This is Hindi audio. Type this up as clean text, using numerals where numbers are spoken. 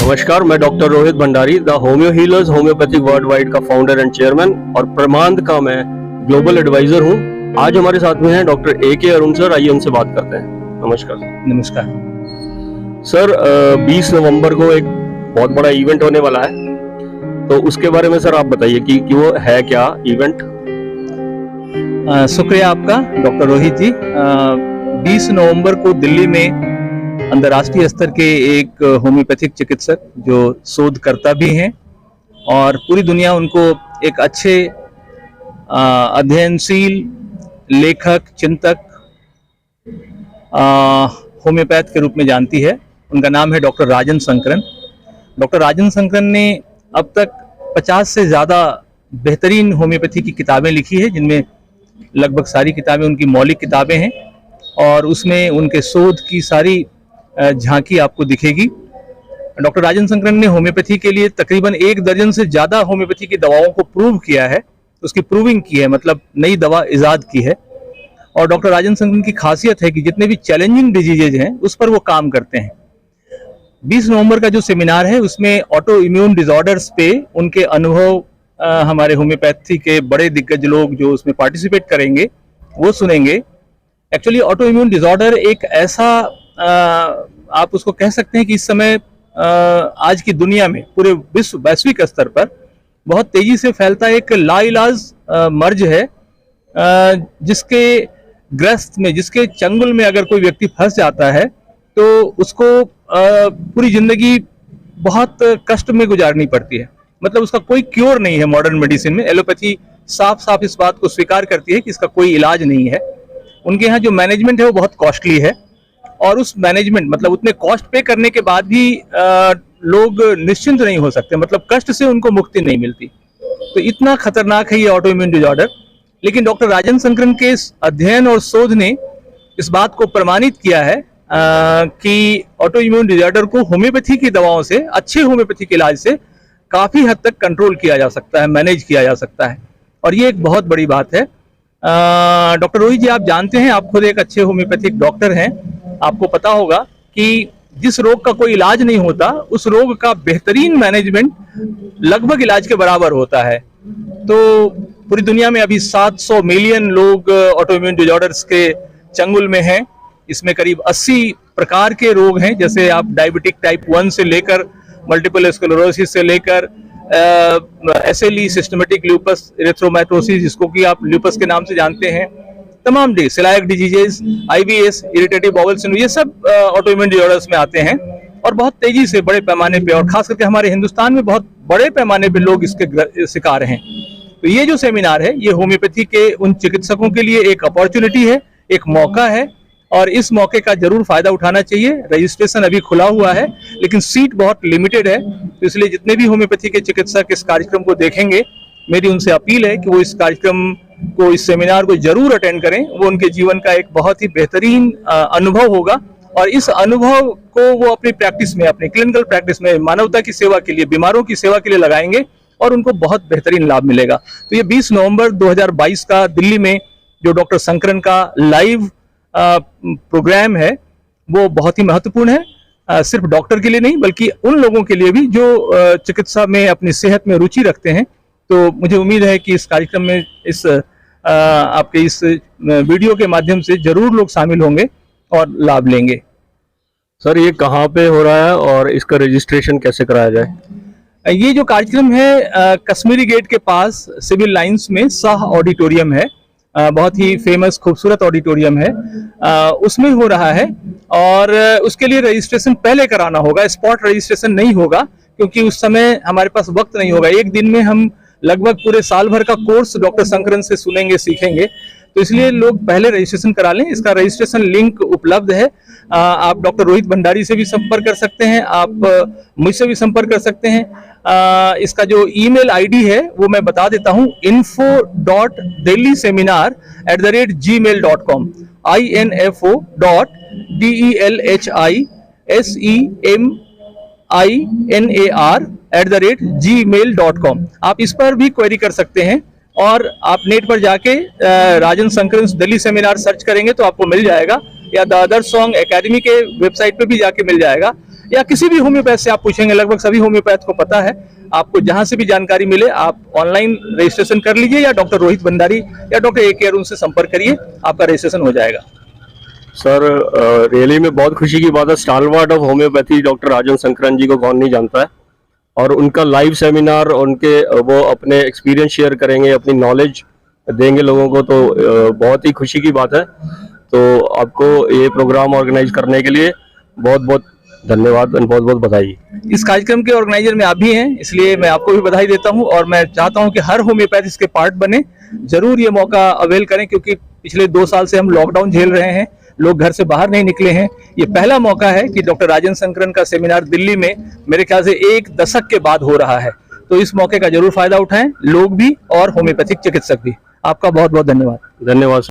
नमस्कार, मैं doctor Rohit Bhandari, the homeo healers homeopathic world wide का फाउंडर एंड चेयरमैन और प्रमांद का मैं ग्लोबल एडवाइजर हूं। आज हमारे साथ में हैं डॉक्टर AK अरुण सर। आइए उनसे बात करते हैं। नमस्कार। नमस्कार सर, 20 नवंबर को एक बहुत बड़ा इवेंट होने वाला है, तो उसके बारे में सर आप बताइए कि वो है क्या इवेंट। शुक्रिया आपका डॉक्टर रोहित जी। 20 नवंबर को दिल्ली में अंतर्राष्ट्रीय स्तर के एक होम्योपैथिक चिकित्सक जो शोधकर्ता भी हैं और पूरी दुनिया उनको एक अच्छे अध्ययनशील लेखक, चिंतक, होम्योपैथ के रूप में जानती है। उनका नाम है डॉक्टर राजन शंकरन। डॉक्टर राजन शंकरन ने अब तक 50 से ज़्यादा बेहतरीन होम्योपैथी की किताबें लिखी है, जिनमें लगभग सारी किताबें उनकी मौलिक किताबें हैं और उसमें उनके शोध की सारी झांकी आपको दिखेगी। डॉक्टर राजन शंकरन ने होम्योपैथी के लिए तकरीबन 1 दर्जन से ज़्यादा होम्योपैथी की दवाओं को प्रूव किया है, उसकी प्रूविंग की है, मतलब नई दवा इजाद की है। और डॉक्टर राजन शंकरन की खासियत है कि जितने भी चैलेंजिंग डिजीजेज हैं उस पर वो काम करते हैं। 20 नवंबर का जो सेमिनार है उसमें ऑटो इम्यून डिसऑर्डर्स पे उनके अनुभव हमारे होम्योपैथी के बड़े दिग्गज लोग जो उसमें पार्टिसिपेट करेंगे वो सुनेंगे। एक्चुअली ऑटो इम्यून डिसऑर्डर एक ऐसा आप उसको कह सकते हैं कि इस समय आज की दुनिया में पूरे विश्व वैश्विक स्तर पर बहुत तेजी से फैलता एक लाइलाज मर्ज है, जिसके ग्रस्त में, जिसके चंगुल में अगर कोई व्यक्ति फंस जाता है तो उसको पूरी जिंदगी बहुत कष्ट में गुजारनी पड़ती है। मतलब उसका कोई क्योर नहीं है। मॉडर्न मेडिसिन में एलोपैथी साफ साफ इस बात को स्वीकार करती है कि इसका कोई इलाज नहीं है। उनके यहाँ जो मैनेजमेंट है वो बहुत कॉस्टली है और उस मैनेजमेंट मतलब उतने कॉस्ट पे करने के बाद भी लोग निश्चिंत नहीं हो सकते, मतलब कष्ट से उनको मुक्ति नहीं मिलती। तो इतना खतरनाक है ये ऑटो इम्यून डिसऑर्डर। लेकिन डॉक्टर राजन शंकरन के इस अध्ययन और शोध ने इस बात को प्रमाणित किया है कि ऑटो इम्यून डिसऑर्डर को होम्योपैथी की दवाओं से, अच्छे होम्योपैथी के इलाज से काफी हद तक कंट्रोल किया जा सकता है, मैनेज किया जा सकता है, और ये एक बहुत बड़ी बात है। डॉक्टर रोहित जी, आप जानते हैं, आप खुद एक अच्छे होम्योपैथिक डॉक्टर हैं, आपको पता होगा कि जिस रोग का कोई इलाज नहीं होता उस रोग का बेहतरीन मैनेजमेंट लगभग इलाज के बराबर होता है। तो पूरी दुनिया में अभी 700 मिलियन लोग ऑटोइम्यून डिसऑर्डर्स के चंगुल में हैं। इसमें करीब 80 प्रकार के रोग हैं, जैसे आप डायबिटिक टाइप 1 से लेकर मल्टीपल स्क्लेरोसिस से लेकर SLE, सिस्टमेटिक ल्यूपस एरिथ्रोमाटोसिस, जिसको कि आप ल्यूपस के नाम से जानते हैं, तमाम celiac diseases, IBS, irritative bowel syndrome, ये सब ऑटोइम्यून डिसऑर्डर्स में आते हैं और बहुत तेजी से बड़े पैमाने पे, और खास करके हमारे हिंदुस्तान में बहुत बड़े पैमाने पे लोग इसके शिकार हैं। तो ये जो सेमिनार है ये होम्योपैथी के उन चिकित्सकों के लिए एक अपॉर्चुनिटी है, एक मौका है, और इस मौके का जरूर फायदा उठाना चाहिए। रजिस्ट्रेशन अभी खुला हुआ है लेकिन सीट बहुत लिमिटेड है, तो इसलिए जितने भी होम्योपैथी के चिकित्सक इस कार्यक्रम को देखेंगे, मेरी उनसे अपील है कि वो इस कार्यक्रम को, इस सेमिनार को जरूर अटेंड करें। वो उनके जीवन का एक बहुत ही बेहतरीन अनुभव होगा और इस अनुभव को वो अपनी प्रैक्टिस में, अपनी क्लिनिकल प्रैक्टिस में मानवता की सेवा के लिए, बीमारों की सेवा के लिए लगाएंगे और उनको बहुत बेहतरीन लाभ मिलेगा। तो ये 20 नवंबर 2022 का दिल्ली में जो डॉक्टर शंकरन का लाइव प्रोग्राम है वो बहुत ही महत्वपूर्ण है, सिर्फ डॉक्टर के लिए नहीं बल्कि उन लोगों के लिए भी जो चिकित्सा में, अपनी सेहत में रुचि रखते हैं। तो मुझे उम्मीद है कि इस कार्यक्रम में, इस आपके इस वीडियो के माध्यम से जरूर लोग शामिल होंगे और लाभ लेंगे। सर, ये कहाँ पे हो रहा है और इसका रजिस्ट्रेशन कैसे कराया जाए? ये जो कार्यक्रम है कश्मीरी गेट के पास सिविल लाइंस में शाह ऑडिटोरियम है, बहुत ही फेमस खूबसूरत ऑडिटोरियम है, उसमें हो रहा है। और उसके लिए रजिस्ट्रेशन पहले कराना होगा, स्पॉट रजिस्ट्रेशन नहीं होगा, क्योंकि उस समय हमारे पास वक्त नहीं होगा। एक दिन में हम लगभग पूरे साल भर का कोर्स डॉक्टर शंकरन से सुनेंगे, सीखेंगे, तो इसलिए लोग पहले रजिस्ट्रेशन करा लें। इसका रजिस्ट्रेशन लिंक उपलब्ध है, आप डॉक्टर रोहित भंडारी से भी संपर्क कर सकते हैं, आप मुझसे भी संपर्क कर सकते हैं। इसका जो ईमेल आईडी है वो मैं बता देता हूँ, info.delhiseminar@gmail.com, info.delhiseminar@gmail.com। आप इस पर भी क्वेरी कर सकते हैं और आप नेट पर जाके राजन शंकरन दिल्ली सेमिनार सर्च करेंगे तो आपको मिल जाएगा, या द अदर सॉन्ग एकेडमी के वेबसाइट पे भी जाके मिल जाएगा। या किसी भी होम्योपैथ से आप पूछेंगे, लगभग सभी होम्योपैथ को पता है। आपको जहां से भी जानकारी मिले आप ऑनलाइन रजिस्ट्रेशन कर लीजिए या डॉक्टर रोहित भंडारी या डॉक्टर AK अरुण से संपर्क करिए, आपका रजिस्ट्रेशन हो जाएगा। सर रियली में बहुत खुशी की बात है, स्टालवार्ट ऑफ होम्योपैथी डॉक्टर राजन संकरन जी को कौन नहीं जानता है, और उनका लाइव सेमिनार, उनके वो अपने एक्सपीरियंस शेयर करेंगे, अपनी नॉलेज देंगे लोगों को, तो बहुत ही खुशी की बात है। तो आपको ये प्रोग्राम ऑर्गेनाइज करने के लिए बहुत बहुत धन्यवाद और बहुत बहुत बधाई। इस कार्यक्रम के ऑर्गेनाइजर में आप भी हैं, इसलिए मैं आपको भी बधाई देता हूं और मैं चाहता हूं कि हर होम्योपैथ इसके पार्ट बने। जरूर ये मौका अवेल करें, क्योंकि पिछले 2 साल से हम लॉकडाउन झेल रहे हैं, लोग घर से बाहर नहीं निकले हैं। ये पहला मौका है कि डॉक्टर राजन संकरन का सेमिनार दिल्ली में मेरे ख्याल से 1 दशक के बाद हो रहा है, तो इस मौके का जरूर फायदा उठाएं, लोग भी और होम्योपैथिक चिकित्सक भी। आपका बहुत बहुत धन्यवाद। धन्यवाद।